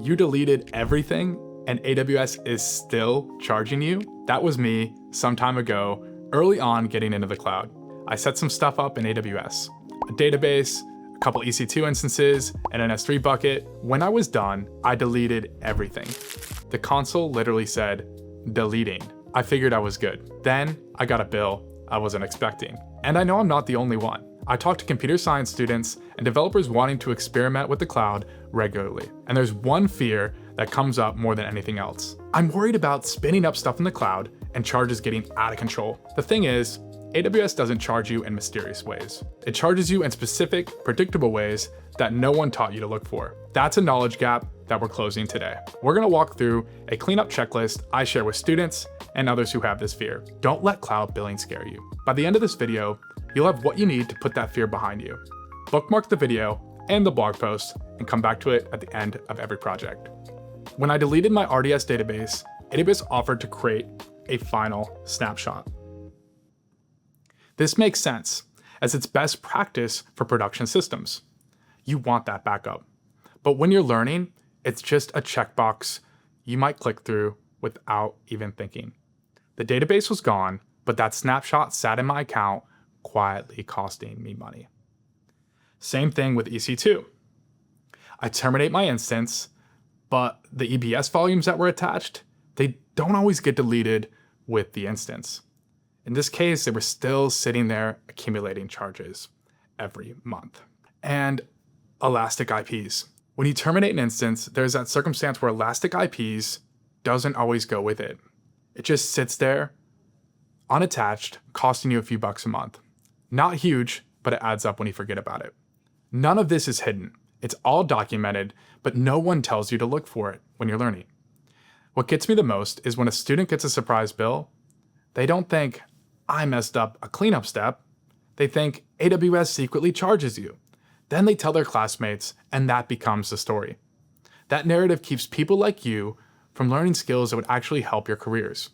You deleted everything and AWS is still charging you? That was me some time ago, early on getting into the cloud. I set some stuff up in AWS, a database, a couple EC2 instances, and an S3 bucket. When I was done, I deleted everything. The console literally said, deleting. I figured I was good. Then I got a bill I wasn't expecting. And I know I'm not the only one. I talk to computer science students and developers wanting to experiment with the cloud regularly. And there's one fear that comes up more than anything else. I'm worried about spinning up stuff in the cloud and charges getting out of control. The thing is, AWS doesn't charge you in mysterious ways. It charges you in specific, predictable ways that no one taught you to look for. That's a knowledge gap that we're closing today. We're gonna walk through a cleanup checklist I share with students and others who have this fear. Don't let cloud billing scare you. By the end of this video, you'll have what you need to put that fear behind you. Bookmark the video and the blog post and come back to it at the end of every project. When I deleted my RDS database, AWS offered to create a final snapshot. This makes sense, as it's best practice for production systems. You want that backup. But when you're learning, it's just a checkbox you might click through without even thinking. The database was gone, but that snapshot sat in my account, quietly costing me money. Same thing with EC2. I terminate my instance, but the EBS volumes that were attached, they don't always get deleted with the instance. In this case, they were still sitting there accumulating charges every month. And elastic IPs. When you terminate an instance, there's that circumstance where elastic IPs doesn't always go with it. It just sits there, unattached, costing you a few bucks a month. Not huge, but it adds up when you forget about it. None of this is hidden. It's all documented, but no one tells you to look for it when you're learning. What gets me the most is when a student gets a surprise bill, they don't think, I messed up a cleanup step. They think AWS secretly charges you. Then they tell their classmates, and that becomes the story. That narrative keeps people like you from learning skills that would actually help your careers.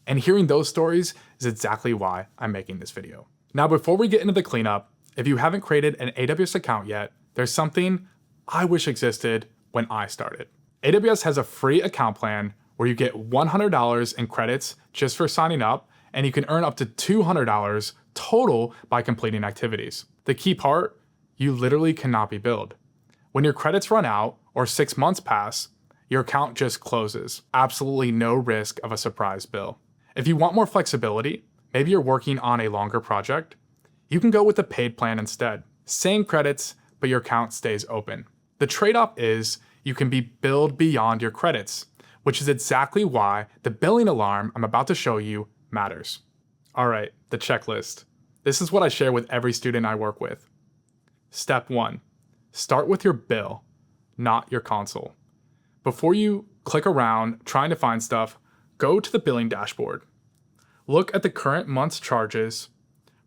And hearing those stories is exactly why I'm making this video. Now, before we get into the cleanup, if you haven't created an AWS account yet, there's something I wish existed when I started. AWS has a free account plan where you get $100 in credits just for signing up, and you can earn up to $200 total by completing activities. The key part, you literally cannot be billed. When your credits run out or 6 months pass, your account just closes. Absolutely no risk of a surprise bill. If you want more flexibility, maybe you're working on a longer project, you can go with the paid plan instead. Same credits, but your account stays open. The trade-off is you can be billed beyond your credits, which is exactly why the billing alarm I'm about to show you matters. All right, the checklist. This is what I share with every student I work with. Step 1, start with your bill, not your console. Before you click around trying to find stuff, go to the billing dashboard. Look at the current month's charges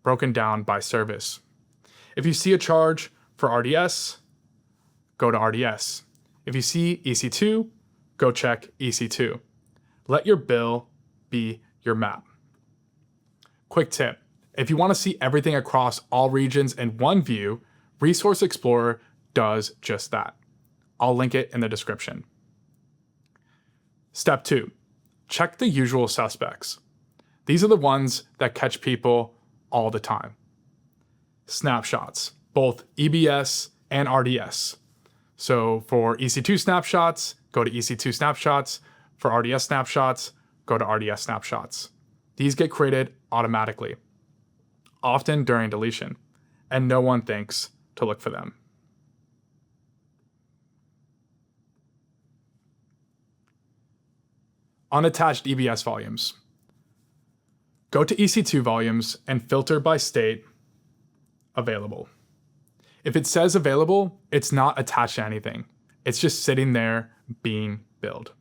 broken down by service. If you see a charge for RDS, go to RDS. If you see EC2, go check EC2. Let your bill be your map. Quick tip, if you want to see everything across all regions in one view, Resource Explorer does just that. I'll link it in the description. Step 2, check the usual suspects. These are the ones that catch people all the time. Snapshots, both EBS and RDS. So for EC2 snapshots, go to EC2 snapshots. For RDS snapshots, go to RDS snapshots. These get created automatically, often during deletion, and no one thinks to look for them. Unattached EBS volumes. Go to EC2 volumes and filter by state, available. If it says available, it's not attached to anything. It's just sitting there being billed.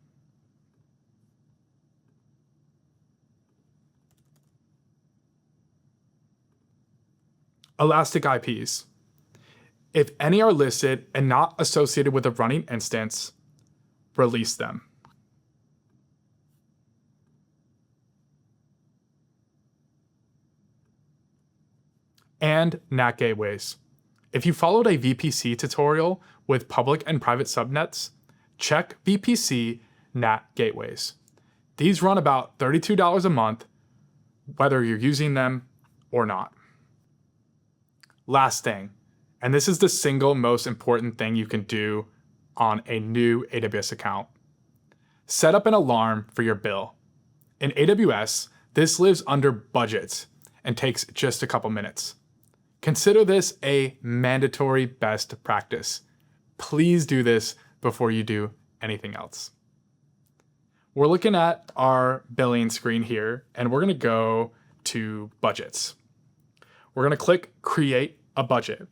Elastic IPs. If any are listed and not associated with a running instance, release them. And NAT gateways. If you followed a VPC tutorial with public and private subnets, check VPC NAT gateways. These run about $32 a month, whether you're using them or not. Last thing, and this is the single most important thing you can do on a new AWS account. Set up an alarm for your bill. In AWS, this lives under budget and takes just a couple minutes. Consider this a mandatory best practice. Please do this before you do anything else. We're looking at our billing screen here, and we're gonna go to budgets. We're gonna click create a budget.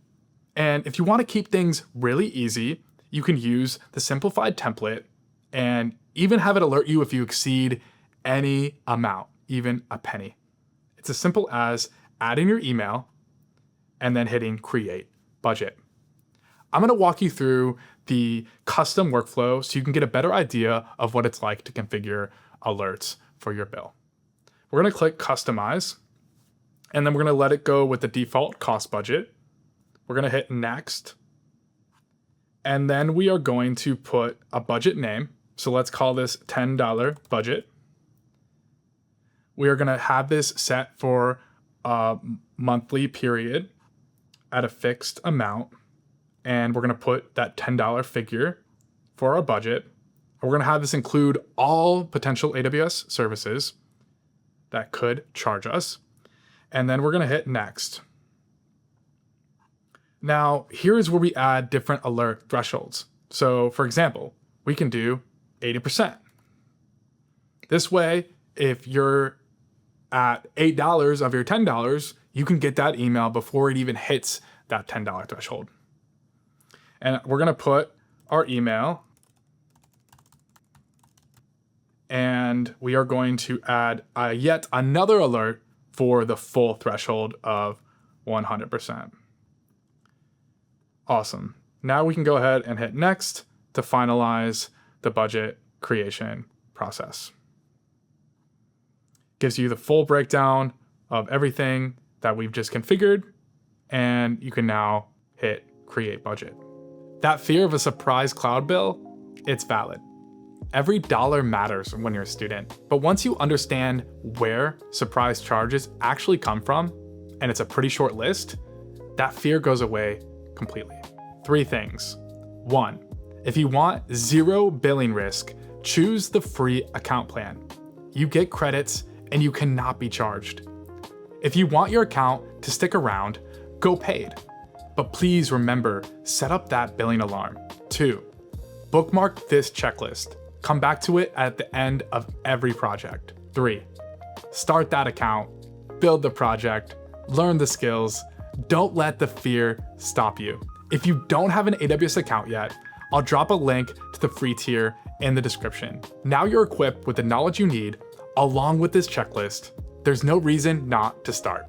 And if you wanna keep things really easy, you can use the simplified template and even have it alert you if you exceed any amount, even a penny. It's as simple as adding your email and then hitting create budget. I'm gonna walk you through the custom workflow so you can get a better idea of what it's like to configure alerts for your bill. We're gonna click customize, and then we're gonna let it go with the default cost budget. We're gonna hit next, and then we are going to put a budget name. So let's call this $10 budget. We are gonna have this set for a monthly period at a fixed amount. And we're gonna put that $10 figure for our budget. We're gonna have this include all potential AWS services that could charge us. And then we're gonna hit next. Now, here's where we add different alert thresholds. So for example, we can do 80%. This way, if you're at $8 of your $10, you can get that email before it even hits that $10 threshold. And we're gonna put our email, and we are going to add yet another alert for the full threshold of 100%. Awesome. Now we can go ahead and hit next to finalize the budget creation process. Gives you the full breakdown of everything that we've just configured, and you can now hit create budget. That fear of a surprise cloud bill, it's valid. Every dollar matters when you're a student, but once you understand where surprise charges actually come from, and it's a pretty short list, that fear goes away completely. 3 things. 1, if you want zero billing risk, choose the free account plan. You get credits and you cannot be charged. If you want your account to stick around, go paid. But please remember, set up that billing alarm. 2, bookmark this checklist. Come back to it at the end of every project. 3, start that account, build the project, learn the skills. Don't let the fear stop you. If you don't have an AWS account yet, I'll drop a link to the free tier in the description. Now you're equipped with the knowledge you need, along with this checklist. There's no reason not to start.